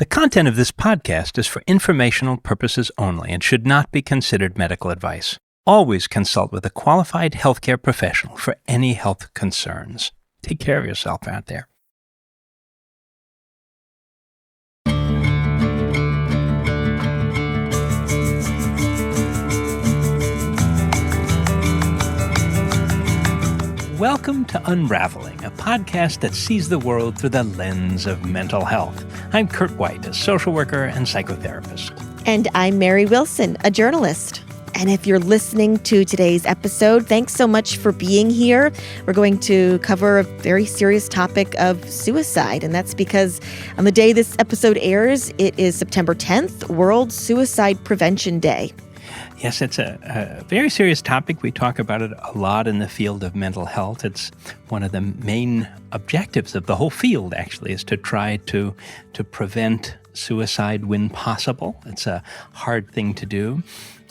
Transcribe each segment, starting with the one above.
The content of this podcast is for informational purposes only and should not be considered medical advice. Always consult with a qualified healthcare professional for any health concerns. Take care of yourself out there. Welcome to Unravelling, a podcast that sees the world through the lens of mental health. I'm Kurt White, a social worker and psychotherapist. And I'm Mary Wilson, a journalist. And if you're listening to today's episode, thanks so much for being here. We're going to cover a very serious topic of suicide, and that's because on the day this episode airs, it is September 10th, World Suicide Prevention Day. Yes, it's a very serious topic. We talk about it a lot in the field of mental health. It's one of the main objectives of the whole field, actually, is to try to prevent suicide when possible. It's a hard thing to do.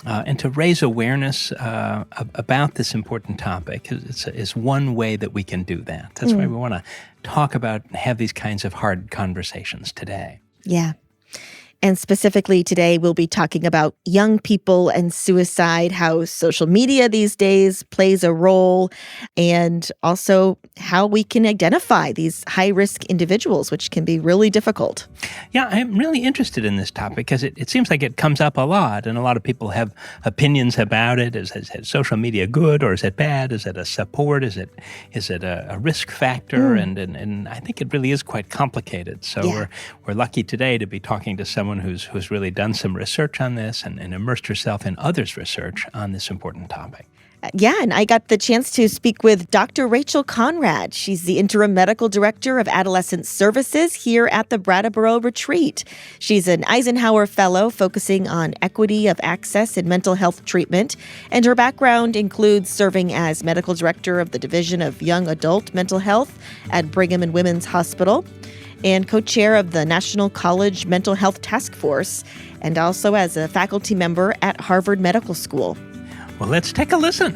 And to raise awareness about this important topic is one way that we can do that. That's why we want to talk about and have these kinds of hard conversations today. Yeah. And specifically today, we'll be talking about young people and suicide, how social media these days plays a role, and also how we can identify these high-risk individuals, which can be really difficult. Yeah, I'm really interested in this topic because it seems like it comes up a lot, and a lot of people have opinions about it. Is social media good or is it bad? Is it a support? Is it a risk factor? And I think it really is quite complicated. So we're lucky today to be talking to someone who's really done some research on this and immersed herself in others' research on this important topic. Yeah, and I got the chance to speak with Dr. Rachel Conrad. She's the interim medical director of Adolescent Services here at the Brattleboro Retreat. She's an Eisenhower Fellow focusing on equity of access in mental health treatment, and her background includes serving as medical director of the Division of Young Adult Mental Health at Brigham and Women's Hospital, and co-chair of the National College Mental Health Task Force, and also as a faculty member at Harvard Medical School. Well, let's take a listen.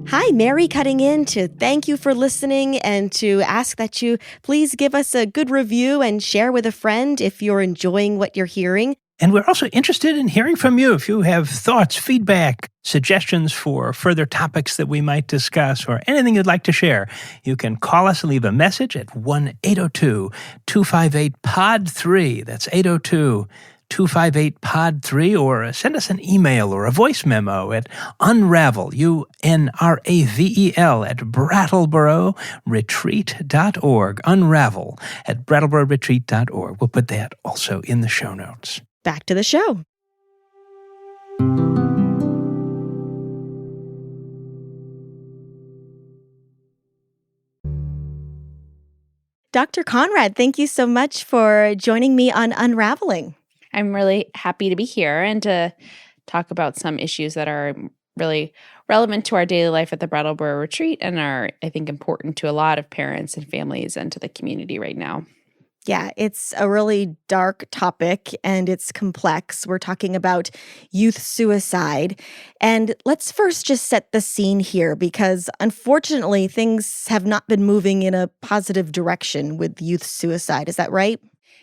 Hi, Mary cutting in to thank you for listening and to ask that you please give us a good review and share with a friend if you're enjoying what you're hearing. And we're also interested in hearing from you. If you have thoughts, feedback, suggestions for further topics that we might discuss, or anything you'd like to share, you can call us and leave a message at 1-802-258-POD3. That's 802-258-POD3, or send us an email or a voice memo at Unravel, UNRAVEL, at BrattleboroRetreat.org. Unravel at BrattleboroRetreat.org. We'll put that also in the show notes. Back to the show. Dr. Conrad, thank you so much for joining me on Unraveling. I'm really happy to be here and to talk about some issues that are really relevant to our daily life at the Brattleboro Retreat and are, I think, important to a lot of parents and families and to the community right now. Yeah, it's a really dark topic and it's complex. We're talking about youth suicide. And let's first just set the scene here because unfortunately things have not been moving in a positive direction with youth suicide. Is that right?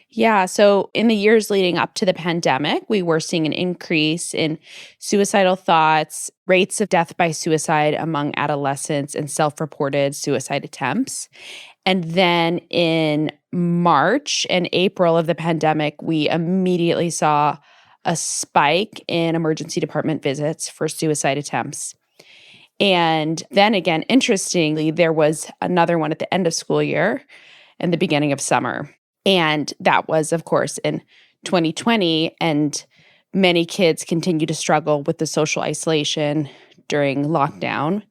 Yeah, so in the years leading up to the pandemic, we were seeing an increase in suicidal thoughts, rates of death by suicide among adolescents, and self-reported suicide attempts. And then in March and April of the pandemic, we immediately saw a spike in emergency department visits for suicide attempts. And then again, interestingly, there was another one at the end of school year and the beginning of summer. And that was, of course, in 2020. And many kids continue to struggle with the social isolation during lockdown.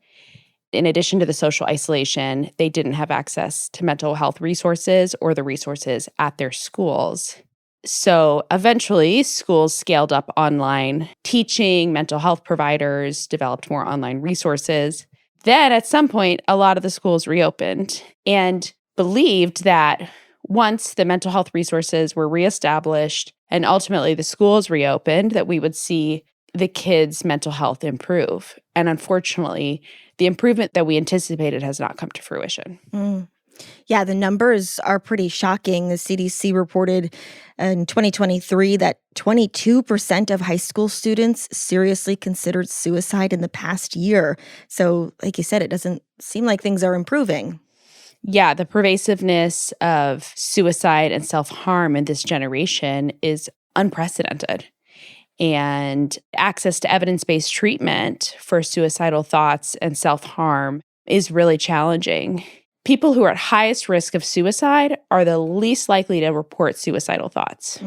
In addition to the social isolation, they didn't have access to mental health resources or the resources at their schools. So eventually, schools scaled up online teaching, mental health providers developed more online resources. Then at some point, a lot of the schools reopened and believed that once the mental health resources were reestablished and ultimately the schools reopened, that we would see the kids' mental health improve. And unfortunately, the improvement that we anticipated has not come to fruition. Yeah, the numbers are pretty shocking. The CDC reported in 2023 that 22% of high school students seriously considered suicide in the past year. So, like you said, it doesn't seem like things are improving. Yeah, the pervasiveness of suicide and self-harm in this generation is unprecedented. And access to evidence-based treatment for suicidal thoughts and self-harm is really challenging. People who are at highest risk of suicide are the least likely to report suicidal thoughts.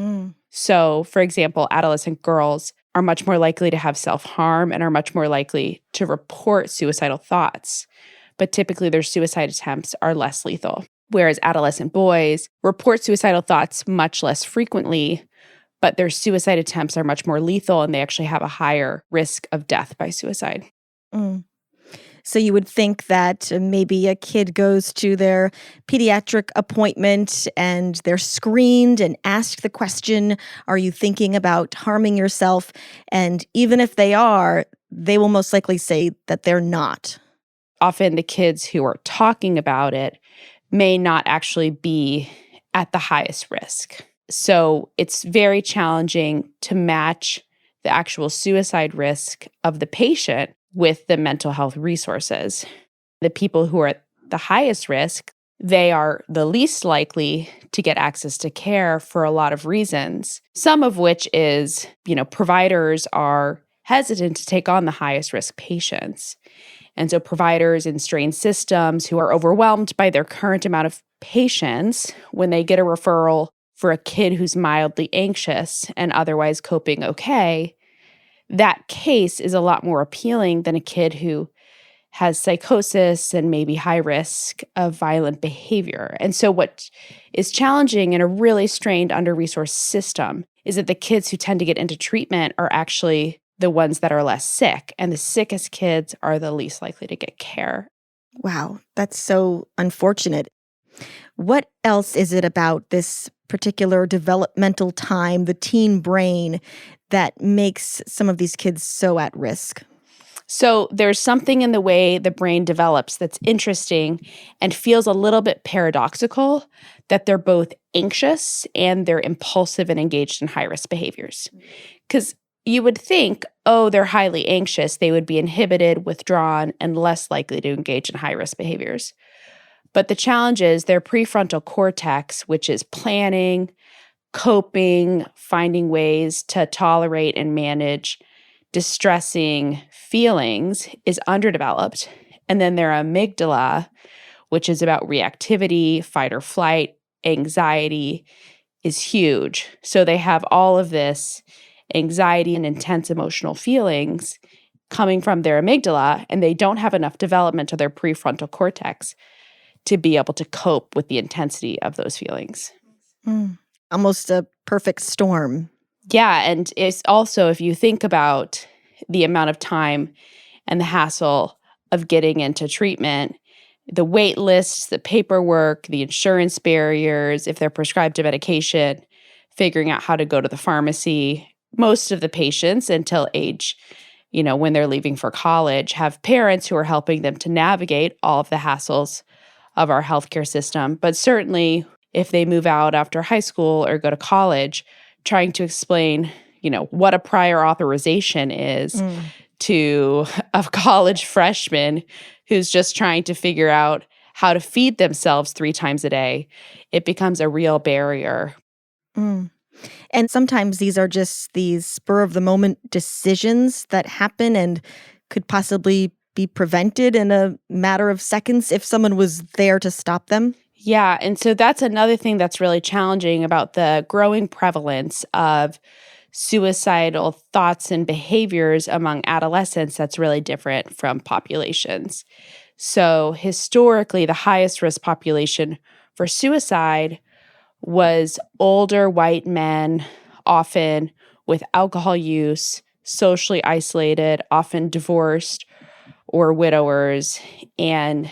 So, for example, adolescent girls are much more likely to have self-harm and are much more likely to report suicidal thoughts. But typically their suicide attempts are less lethal. Whereas adolescent boys report suicidal thoughts much less frequently, but their suicide attempts are much more lethal and they actually have a higher risk of death by suicide. So you would think that maybe a kid goes to their pediatric appointment and they're screened and asked the question, are you thinking about harming yourself? And even if they are, they will most likely say that they're not. Often the kids who are talking about it may not actually be at the highest risk. So it's very challenging to match the actual suicide risk of the patient with the mental health resources. The people who are at the highest risk, they are the least likely to get access to care for a lot of reasons, some of which is, providers are hesitant to take on the highest risk patients. And so providers in strained systems who are overwhelmed by their current amount of patients, when they get a referral for a kid who's mildly anxious and otherwise coping okay, that case is a lot more appealing than a kid who has psychosis and maybe high risk of violent behavior. And so what is challenging in a really strained, under-resourced system is that the kids who tend to get into treatment are actually the ones that are less sick, and the sickest kids are the least likely to get care. Wow, that's so unfortunate. What else is it about this particular developmental time, the teen brain, that makes some of these kids so at risk? So there's something in the way the brain develops that's interesting and feels a little bit paradoxical, that they're both anxious and they're impulsive and engaged in high-risk behaviors. Because you would think, they're highly anxious, they would be inhibited, withdrawn, and less likely to engage in high-risk behaviors. But the challenge is their prefrontal cortex, which is planning, coping, finding ways to tolerate and manage distressing feelings, is underdeveloped. And then their amygdala, which is about reactivity, fight or flight, anxiety, is huge. So they have all of this anxiety and intense emotional feelings coming from their amygdala, and they don't have enough development of their prefrontal cortex to be able to cope with the intensity of those feelings. Almost a perfect storm. Yeah, and it's also, if you think about the amount of time and the hassle of getting into treatment, the wait lists, the paperwork, the insurance barriers, if they're prescribed a medication, figuring out how to go to the pharmacy. Most of the patients until age, when they're leaving for college, have parents who are helping them to navigate all of the hassles of our healthcare system. But certainly if they move out after high school or go to college, trying to explain, what a prior authorization is to a college freshman who's just trying to figure out how to feed themselves 3 times a day, it becomes a real barrier. And sometimes these are just these spur-of-the-moment decisions that happen and could possibly be prevented in a matter of seconds if someone was there to stop them. Yeah, and so that's another thing that's really challenging about the growing prevalence of suicidal thoughts and behaviors among adolescents that's really different from populations. So historically, the highest risk population for suicide was older white men, often with alcohol use, socially isolated, often divorced or widowers, and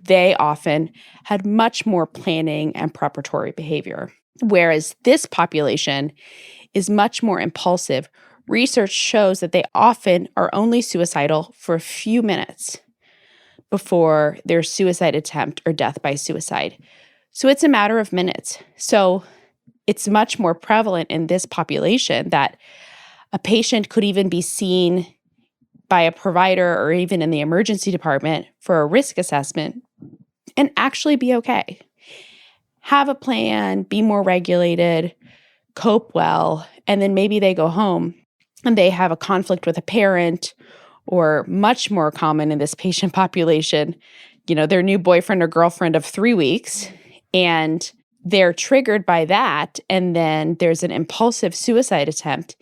they often had much more planning and preparatory behavior. Whereas this population is much more impulsive, research shows that they often are only suicidal for a few minutes before their suicide attempt or death by suicide. So it's a matter of minutes. So it's much more prevalent in this population that a patient could even be seen by a provider or even in the emergency department for a risk assessment and actually be okay. Have a plan, be more regulated, cope well, and then maybe they go home and they have a conflict with a parent, or much more common in this patient population, their new boyfriend or girlfriend of 3 weeks, and they're triggered by that, and then there's an impulsive suicide attempt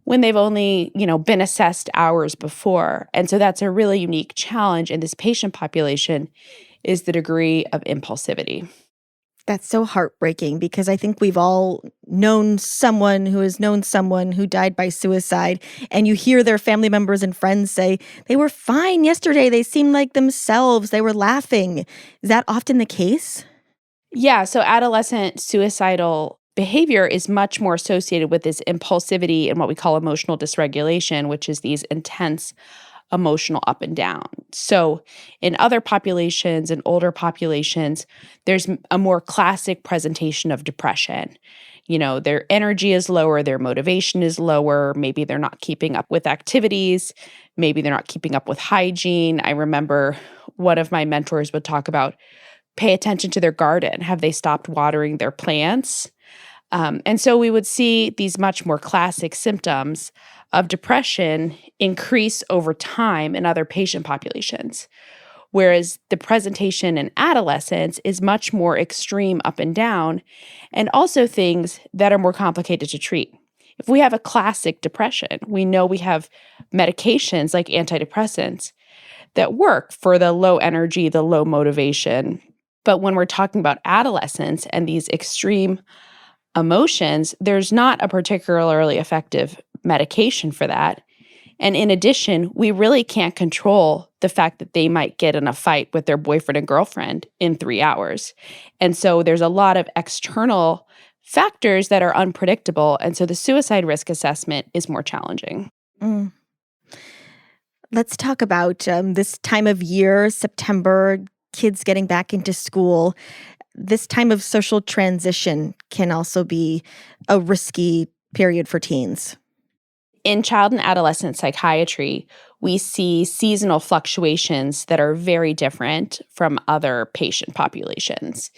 when they've only, been assessed hours before. And so that's a really unique challenge in this patient population, is the degree of impulsivity. That's so heartbreaking, because I think we've all known someone who has known someone who died by suicide, and you hear their family members and friends say, they were fine yesterday, they seemed like themselves, they were laughing. Is that often the case? Yeah, so adolescent suicidal behavior is much more associated with this impulsivity and what we call emotional dysregulation, which is these intense emotional up and down. So in other populations and older populations, there's a more classic presentation of depression. Their energy is lower, their motivation is lower, maybe they're not keeping up with activities, maybe they're not keeping up with hygiene. I remember one of my mentors would talk about, pay attention to their garden. Have they stopped watering their plants? And so we would see these much more classic symptoms of depression increase over time in other patient populations, whereas the presentation in adolescents is much more extreme up and down, and also things that are more complicated to treat. If we have a classic depression, we know we have medications like antidepressants that work for the low energy, the low motivation. But when we're talking about adolescents and these extreme emotions, there's not a particularly effective medication for that. And in addition, we really can't control the fact that they might get in a fight with their boyfriend and girlfriend in 3 hours. And so there's a lot of external factors that are unpredictable. And so the suicide risk assessment is more challenging. Let's talk about this time of year, September, kids getting back into school. This time of social transition can also be a risky period for teens. In child and adolescent psychiatry, we see seasonal fluctuations that are very different from other patient populations.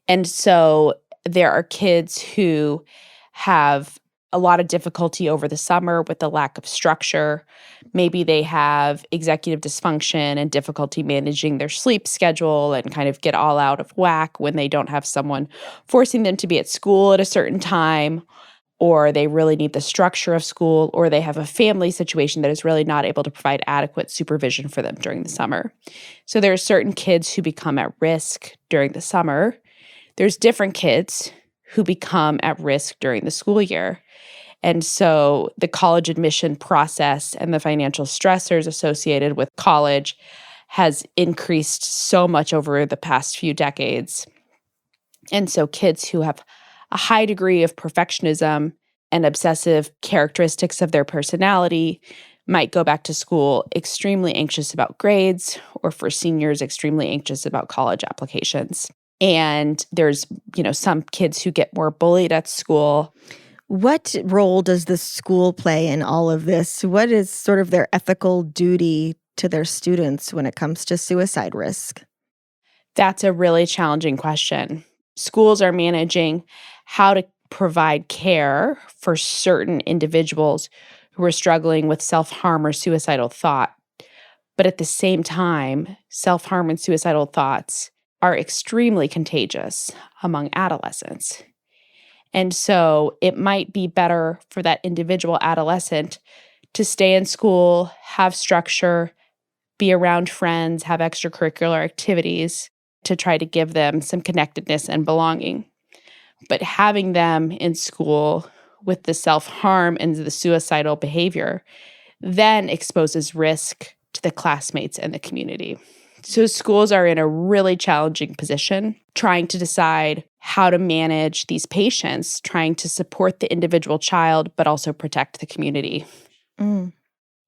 And so there are kids who have a lot of difficulty over the summer with the lack of structure. Maybe they have executive dysfunction and difficulty managing their sleep schedule and kind of get all out of whack when they don't have someone forcing them to be at school at a certain time, or they really need the structure of school, or they have a family situation that is really not able to provide adequate supervision for them during the summer. So there are certain kids who become at risk during the summer. There's different kids who become at risk during the school year. And so the college admission process and the financial stressors associated with college has increased so much over the past few decades. And so kids who have a high degree of perfectionism and obsessive characteristics of their personality might go back to school extremely anxious about grades, or for seniors, extremely anxious about college applications. And there's, some kids who get more bullied at school. What role does the school play in all of this? What is sort of their ethical duty to their students when it comes to suicide risk? That's a really challenging question. Schools are managing how to provide care for certain individuals who are struggling with self-harm or suicidal thought. But at the same time, self-harm and suicidal thoughts are extremely contagious among adolescents. And so it might be better for that individual adolescent to stay in school, have structure, be around friends, have extracurricular activities to try to give them some connectedness and belonging. But having them in school with the self-harm and the suicidal behavior then exposes risk to the classmates and the community. So schools are in a really challenging position, trying to decide how to manage these patients, trying to support the individual child, but also protect the community. Mm.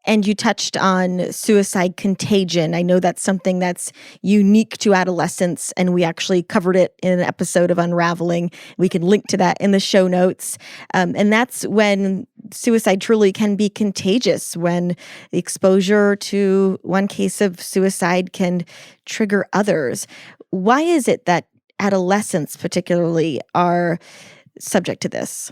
And you touched on suicide contagion. I know that's something that's unique to adolescents, and we actually covered it in an episode of Unravelling. We can link to that in the show notes. And that's when suicide truly can be contagious, when the exposure to one case of suicide can trigger others. Why is it that adolescents particularly are subject to this?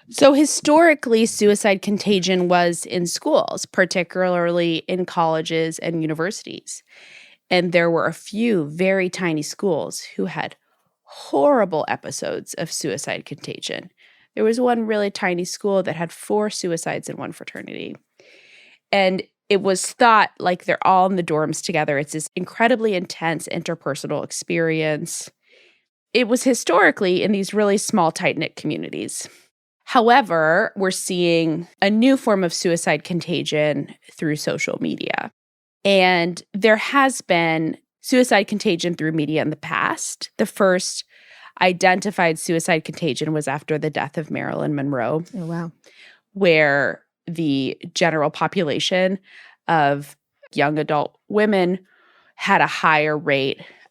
So historically, suicide contagion was in schools, particularly in colleges and universities. And there were a few very tiny schools who had horrible episodes of suicide contagion. There was one really tiny school that had 4 suicides in one fraternity. And it was thought like they're all in the dorms together. It's this incredibly intense interpersonal experience. It was historically in these really small, tight-knit communities. However, we're seeing a new form of suicide contagion through social media. And there has been suicide contagion through media in the past. The first identified suicide contagion was after the death of Marilyn Monroe. Oh, wow. Where the general population of young adult women had a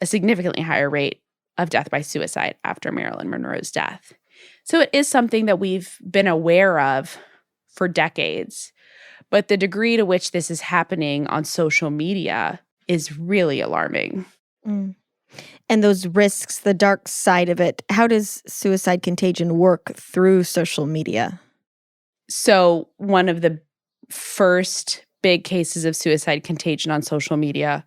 significantly higher rate of death by suicide after Marilyn Monroe's death. So it is something that we've been aware of for decades, but the degree to which this is happening on social media is really alarming. Mm. And those risks, the dark side of it, how does suicide contagion work through social media? So one of the first big cases of suicide contagion on social media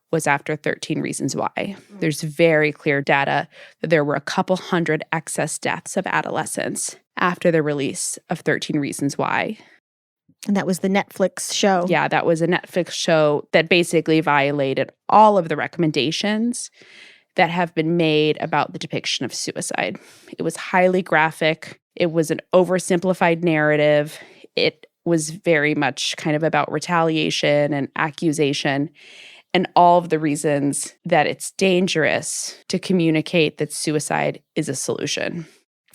was after 13 Reasons Why. There's very clear data that there were a couple hundred excess deaths of adolescents after the release of 13 Reasons Why. And that was the Netflix show. Yeah, that was a Netflix show that basically violated all of the recommendations that have been made about the depiction of suicide. It was highly graphic. It was an oversimplified narrative. It was very much kind of about retaliation and accusation, and all of the reasons that it's dangerous to communicate that suicide is a solution.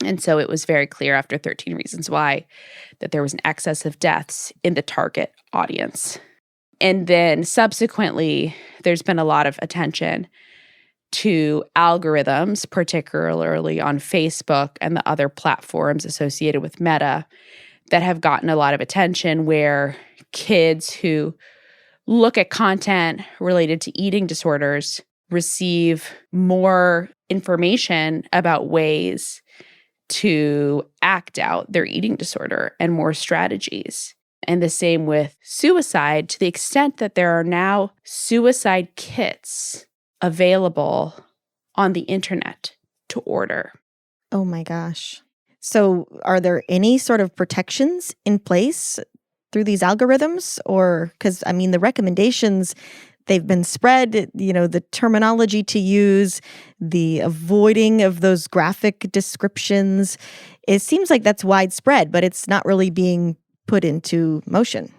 And so it was very clear after 13 Reasons Why that there was an excess of deaths in the target audience. And then subsequently, there's been a lot of attention to algorithms, particularly on Facebook and the other platforms associated with Meta, that have gotten a lot of attention, where kids who look at content related to eating disorders receive more information about ways to act out their eating disorder and more strategies. And the same with suicide, to the extent that there are now suicide kits available on the internet to order. Oh my gosh. So are there any sort of protections in place through these algorithms? Or, because I mean, the recommendations, they've been spread, the terminology to use, the avoiding of those graphic descriptions, it seems like that's widespread, but it's not really being put into motion.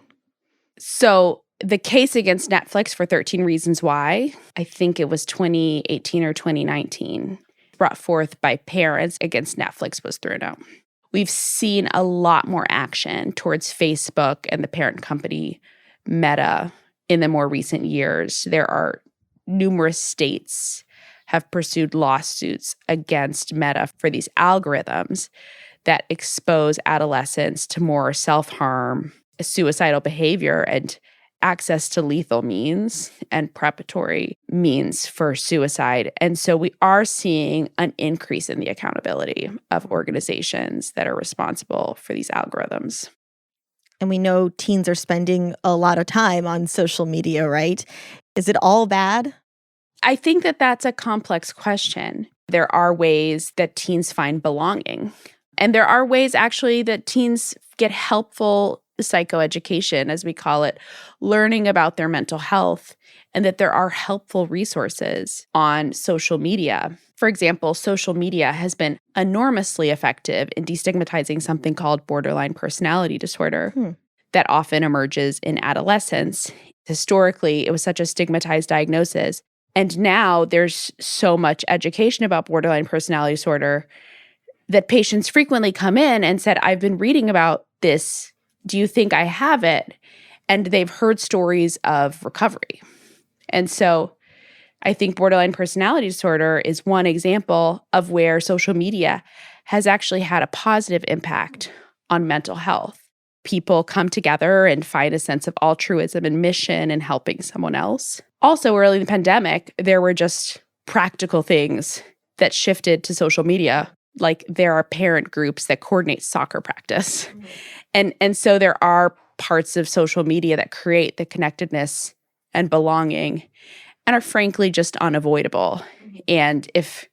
So the case against Netflix for 13 Reasons Why, I think it was 2018 or 2019, brought forth by parents against Netflix, was thrown out. We've seen a lot more action towards Facebook and the parent company Meta in the more recent years. There are numerous states have pursued lawsuits against Meta for these algorithms that expose adolescents to more self-harm, suicidal behavior, and access to lethal means and preparatory means for suicide. And so we are seeing an increase in the accountability of organizations that are responsible for these algorithms. And we know teens are spending a lot of time on social media, right? Is it all bad? I think that that's a complex question. There are ways that teens find belonging. And there are ways actually that teens get helpful psychoeducation, as we call it, learning about their mental health, and that there are helpful resources on social media. For example, social media has been enormously effective in destigmatizing something called borderline personality disorder that often emerges in adolescence. Historically, it was such a stigmatized diagnosis. And now there's so much education about borderline personality disorder that patients frequently come in and said, I've been reading about this Do you think I have it? And they've heard stories of recovery. And so I think borderline personality disorder is one example of where social media has actually had a positive impact on mental health. People come together and find a sense of altruism and mission in helping someone else. Also, early in the pandemic, there were just practical things that shifted to social media. Like there are parent groups that coordinate soccer practice. And so there are parts of social media that create the connectedness and belonging and are frankly just unavoidable. And if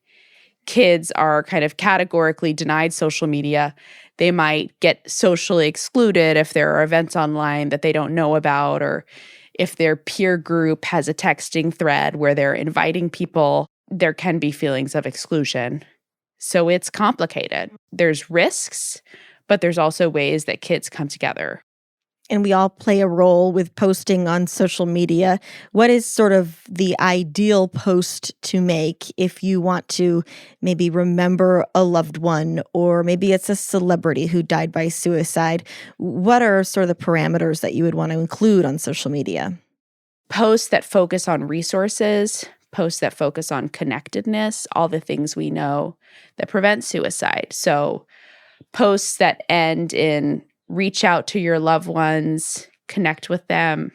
kids are kind of categorically denied social media, they might get socially excluded if there are events online that they don't know about, or if their peer group has a texting thread where they're inviting people, there can be feelings of exclusion. So it's complicated. There's risks, but there's also ways that kids come together. And we all play a role with posting on social media. What is sort of the ideal post to make if you want to maybe remember a loved one, or maybe it's a celebrity who died by suicide? What are sort of the parameters that you would want to include on social media? Posts that focus on resources, posts that focus on connectedness, all the things we know that prevent suicide. So posts that end in reach out to your loved ones, connect with them,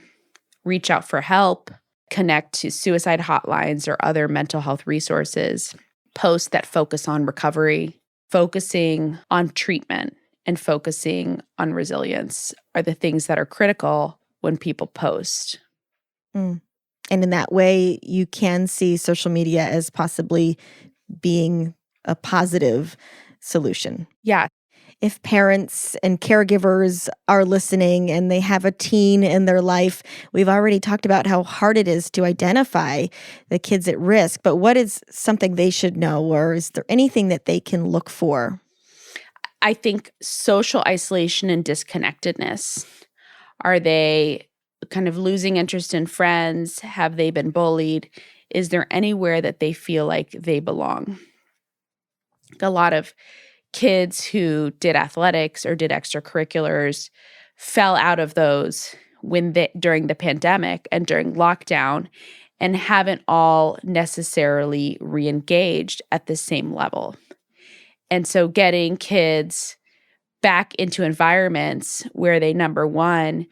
reach out for help, connect to suicide hotlines or other mental health resources. Posts that focus on recovery, focusing on treatment, and focusing on resilience are the things that are critical when people post. Mm. And in that way, you can see social media as possibly being a positive solution. Yeah. If parents and caregivers are listening and they have a teen in their life, we've already talked about how hard it is to identify the kids at risk, but what is something they should know, or is there anything that they can look for? I think social isolation and disconnectedness. Are they kind of losing interest in friends? Have they been bullied? Is there anywhere that they feel like they belong? A lot of kids who did athletics or did extracurriculars fell out of those during the pandemic and during lockdown, and haven't all necessarily re-engaged at the same level. And so getting kids back into environments where they, number one,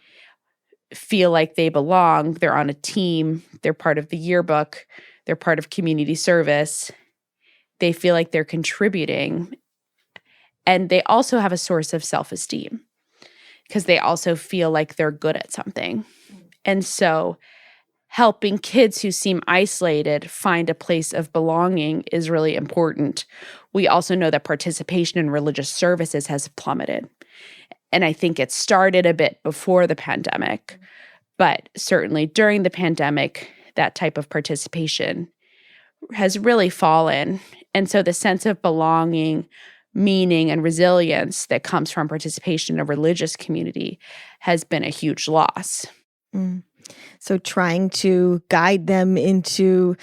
feel like they belong, they're on a team, they're part of the yearbook, they're part of community service, they feel like they're contributing. And they also have a source of self-esteem because they also feel like they're good at something. And so helping kids who seem isolated find a place of belonging is really important. We also know that participation in religious services has plummeted. And I think it started a bit before the pandemic, but certainly during the pandemic, that type of participation has really fallen. And so the sense of belonging, meaning, and resilience that comes from participation in a religious community has been a huge loss. Mm. So trying to guide them into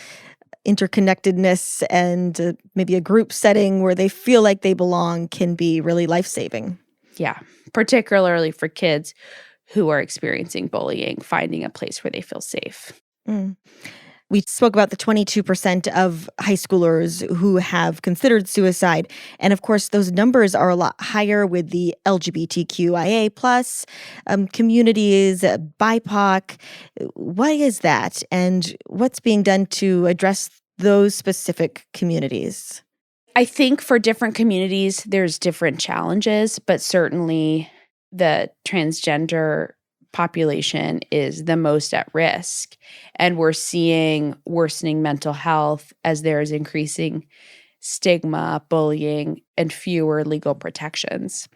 interconnectedness and maybe a group setting where they feel like they belong can be really life-saving. Yeah, particularly for kids who are experiencing bullying, finding a place where they feel safe. Mm. We spoke about the 22% of high schoolers who have considered suicide. And of course, those numbers are a lot higher with the LGBTQIA plus communities, BIPOC. Why is that? And what's being done to address those specific communities? I think for different communities, there's different challenges, but certainly the transgender population is the most at risk. And we're seeing worsening mental health as there is increasing stigma, bullying, and fewer legal protections.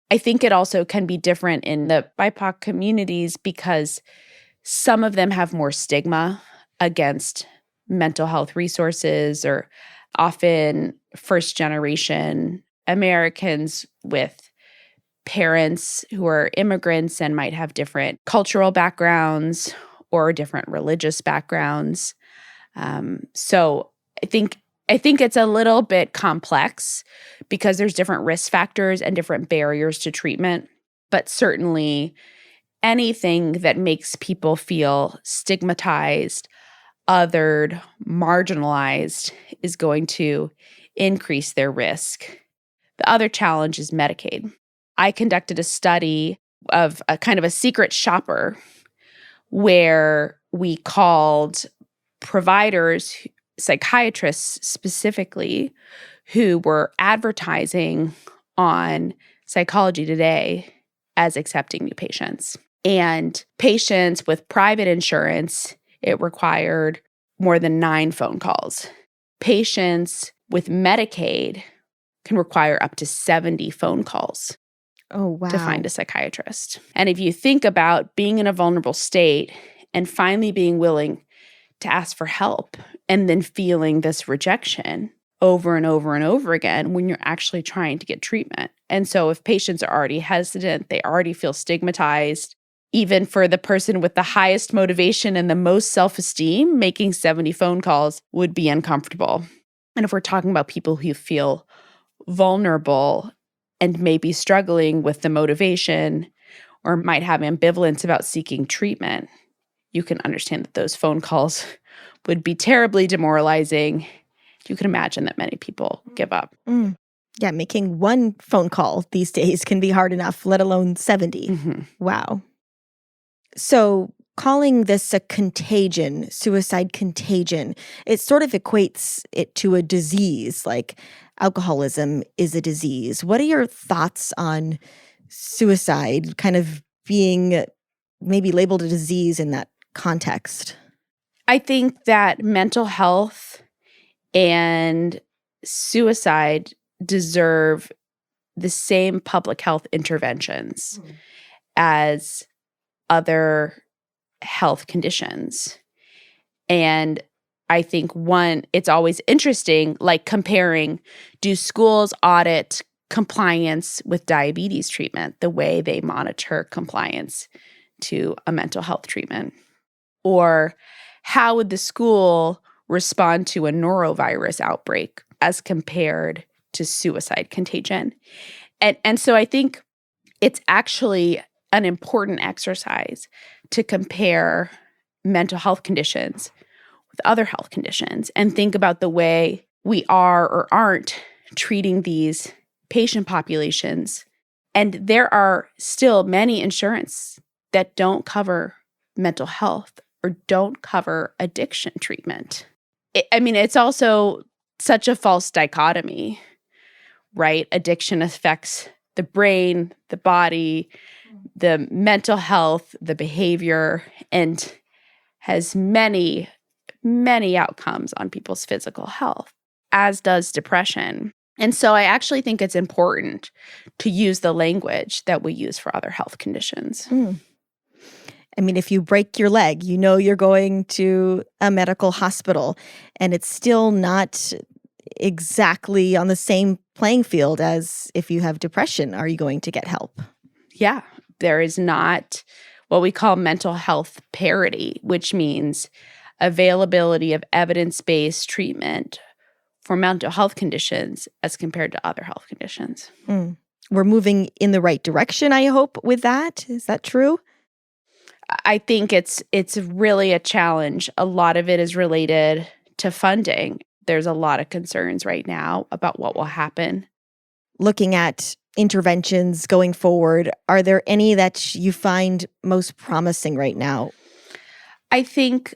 I think it also can be different in the BIPOC communities because some of them have more stigma against mental health resources, or often first-generation Americans with parents who are immigrants and might have different cultural backgrounds or different religious backgrounds. So I think it's a little bit complex because there's different risk factors and different barriers to treatment. but certainly anything that makes people feel stigmatized, othered, marginalized is going to increase their risk. The other challenge is Medicaid. I conducted a study of a kind of a secret shopper where we called providers, psychiatrists specifically, who were advertising on Psychology Today as accepting new patients. And patients with private insurance, it required more than 9 phone calls. Patients with Medicaid can require up to 70 phone calls to find a psychiatrist. And if you think about being in a vulnerable state and finally being willing to ask for help and then feeling this rejection over and over and over again when you're actually trying to get treatment. And so if patients are already hesitant, they already feel stigmatized, even for the person with the highest motivation and the most self-esteem, making 70 phone calls would be uncomfortable. And if we're talking about people who feel vulnerable and may be struggling with the motivation or might have ambivalence about seeking treatment, you can understand that those phone calls would be terribly demoralizing. You can imagine that many people give up. Yeah, making one phone call these days can be hard enough, let alone 70. Mm-hmm. Wow. So calling this a contagion, suicide contagion, it sort of equates it to a disease, like alcoholism is a disease. What are your thoughts on suicide kind of being maybe labeled a disease in that context? I think that mental health and suicide deserve the same public health interventions as other health conditions. And I think it's always interesting, like comparing, do schools audit compliance with diabetes treatment the way they monitor compliance to a mental health treatment? Or how would the school respond to a norovirus outbreak as compared to suicide contagion? And so I think it's actually an important exercise to compare mental health conditions with other health conditions and think about the way we are or aren't treating these patient populations. And there are still many insurance that don't cover mental health or don't cover addiction treatment. It's also such a false dichotomy, right? Addiction affects the brain, the body, the mental health, the behavior, and has many, many outcomes on people's physical health, as does depression. And so I actually think it's important to use the language that we use for other health conditions. If you break your leg, you're going to a medical hospital, and it's still not exactly on the same playing field as if you have depression. Are you going to get help? Yeah, there is not what we call mental health parity, which means availability of evidence-based treatment for mental health conditions as compared to other health conditions. We're moving in the right direction, I hope, with that. Is that true? I think it's really a challenge. A lot of it is related to funding. There's a lot of concerns right now about what will happen. Looking at interventions going forward, are there any that you find most promising right now? I think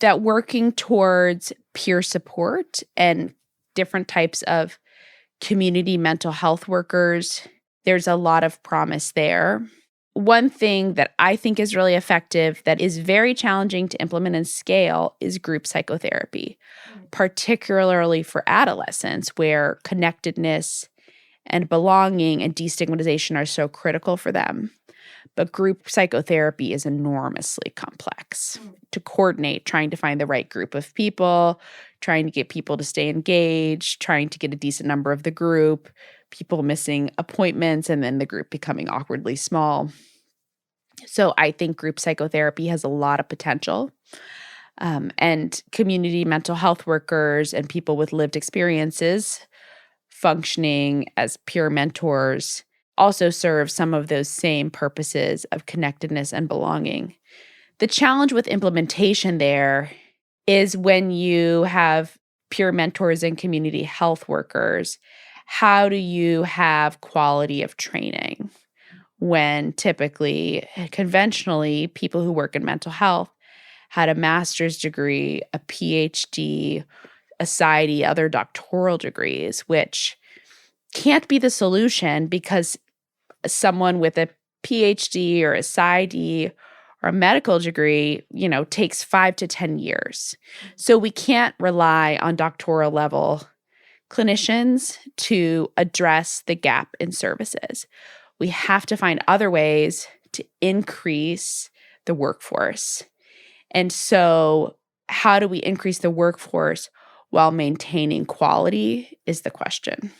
that working towards peer support and different types of community mental health workers, there's a lot of promise there. One thing that I think is really effective that is very challenging to implement and scale is group psychotherapy, particularly for adolescents where connectedness and belonging and destigmatization are so critical for them. But group psychotherapy is enormously complex to coordinate, trying to find the right group of people, trying to get people to stay engaged, trying to get a decent number of the group, people missing appointments, and then the group becoming awkwardly small. So I think group psychotherapy has a lot of potential. And community mental health workers and people with lived experiences functioning as peer mentors also serve some of those same purposes of connectedness and belonging. The challenge with implementation there is when you have peer mentors and community health workers, how do you have quality of training when typically, conventionally, people who work in mental health had a master's degree, a PhD, a PsyD, other doctoral degrees, which can't be the solution because someone with a PhD or a PsyD or a medical degree, takes 5 to 10 years. So we can't rely on doctoral level clinicians to address the gap in services. We have to find other ways to increase the workforce. And so how do we increase the workforce while maintaining quality is the question.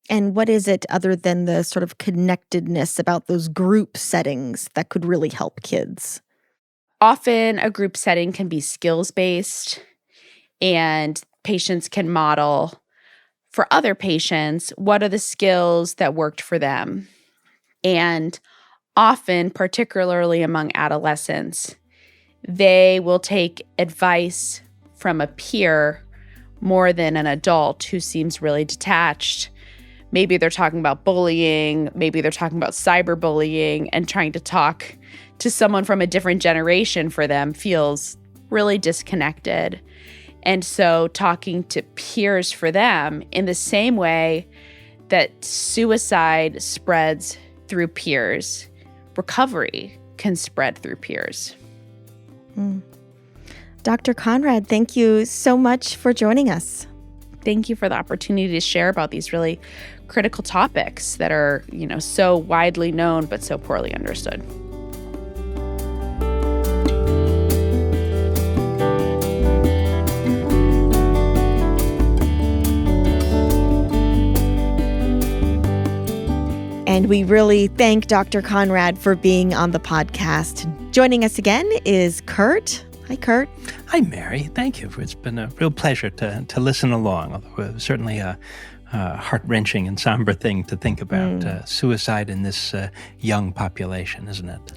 And what is it other than the sort of connectedness about those group settings that could really help kids? Often a group setting can be skills-based, and patients can model for other patients what are the skills that worked for them. And often, particularly among adolescents, they will take advice from a peer more than an adult who seems really detached. Maybe they're talking about bullying, maybe they're talking about cyberbullying, and trying to talk to someone from a different generation for them feels really disconnected. And so talking to peers for them in the same way that suicide spreads through peers, recovery can spread through peers. Dr. Conrad, thank you so much for joining us. Thank you for the opportunity to share about these really critical topics that are, so widely known but so poorly understood. And we really thank Dr. Conrad for being on the podcast. Joining us again is Kurt. Hi, Kurt. Hi, Mary. Thank you. It's been a real pleasure to listen along. Although it was certainly a heart-wrenching and somber thing to think about, suicide in this young population, isn't it?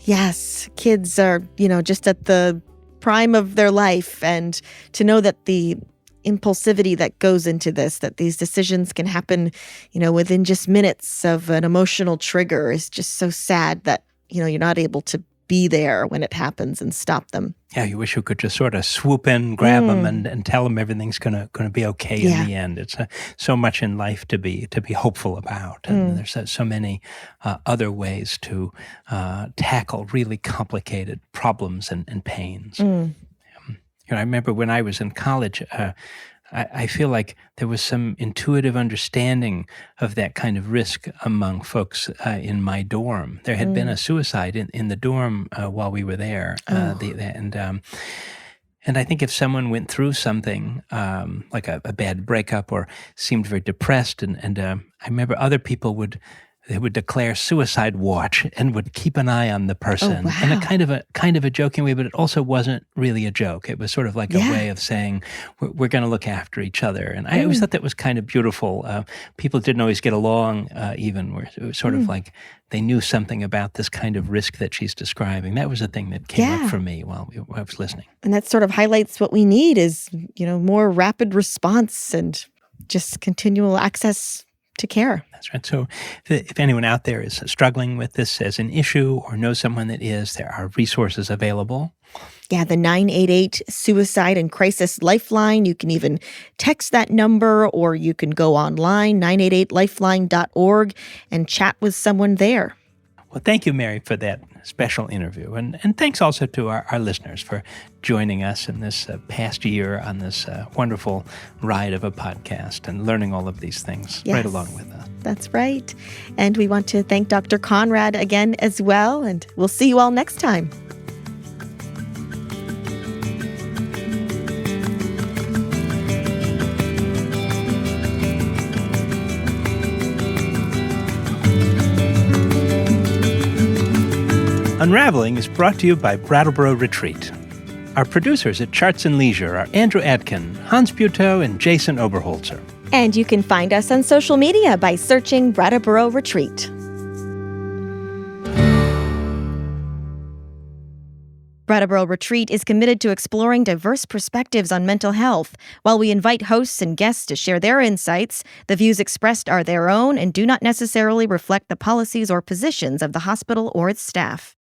Yes. Kids are, just at the prime of their life. And to know that the impulsivity that goes into this, that these decisions can happen, within just minutes of an emotional trigger is just so sad that, you're not able to be there when it happens and stop them. Yeah, you wish you could just sort of swoop in, grab them, and tell them everything's gonna be okay in the end. It's so much in life to be hopeful about, and there's so many other ways to tackle really complicated problems and pains. I remember when I was in college, I feel like there was some intuitive understanding of that kind of risk among folks in my dorm. There had been a suicide in the dorm while we were there. And I think if someone went through something like a bad breakup or seemed very depressed, and I remember other people would declare suicide watch and would keep an eye on the person in a kind of a joking way, but it also wasn't really a joke. It was sort of like a way of saying we're going to look after each other. And I always thought that was kind of beautiful. People didn't always get along even. Where it was sort of like they knew something about this kind of risk that she's describing. That was a thing that came up for me while I was listening. And that sort of highlights what we need is, more rapid response and just continual access to care. That's right. So if anyone out there is struggling with this as an issue or knows someone that is, there are resources available. Yeah, the 988 Suicide and Crisis Lifeline. You can even text that number, or you can go online, 988lifeline.org, and chat with someone there. Well, thank you, Mary, for that special interview. And thanks also to our listeners for joining us in this past year on this wonderful ride of a podcast and learning all of these things right along with us. That's right. And we want to thank Dr. Conrad again as well. And we'll see you all next time. Unravelling is brought to you by Brattleboro Retreat. Our producers at Charts and Leisure are Andrew Atkin, Hans Buteau, and Jason Oberholzer. And you can find us on social media by searching Brattleboro Retreat. Brattleboro Retreat is committed to exploring diverse perspectives on mental health. While we invite hosts and guests to share their insights, the views expressed are their own and do not necessarily reflect the policies or positions of the hospital or its staff.